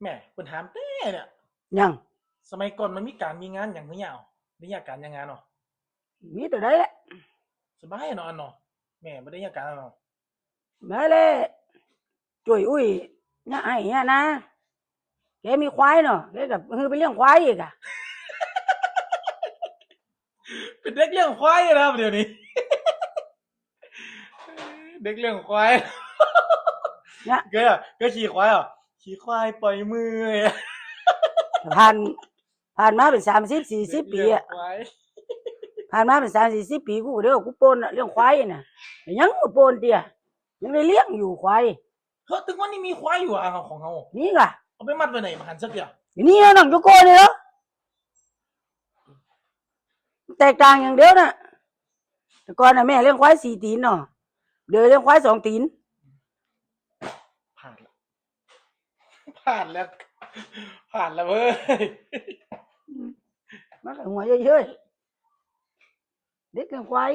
แม่เพิ่นถามแต่เนี่ยยังสมัยก่อนมันมีการมีงานหยังหรือยังได้ยากการยังงานเนาะมีแต่ได้แหละสบายเนาะอันเนาะแม่บ่ได้ยากการเนาะมาเลยช่วยอุ้ยเนี่ยไอ้เนี่ยนะแกมีควายเนาะแกกับไปเลี้ยงควายอีกอ่ะเป็นเด็กเลี้ยงควายนะครับเดี๋ยวนี้เด็กเลี้ยงควายเนี่ยก็ขี่ควายเหรอขี่ควายปล่อยมือผ่านผ่านมาเป็น30-40ปีเลี้ยงอ่ะควายผ่านมาเป็น30-40ปีกูเดี๋ยวกูโปนเลี้ยงควายน่ะยังกูโปนเตี้ยยังได้เลี้ยงอยู่ควายเฮ้ยถึงวันนี้มีควายอยู่อ่ะของเขานี่ก่ะเอาไปมัดไว้ไหนมาหันสักอย่างอยู่นี่น้องโยโกนี่เหรอแตกต่างอย่างเดียวน่ะแต่ก่อนน่ะแม่เลี้ยงควาย4 ตีนเนาะเดี๋ยวเลี้ยงควาย2 ตีนผ่านแล้วผ่านแล้วผ่านแล้วเว้ยมันก็หัวเยอะๆเด็กเลี้ยงควาย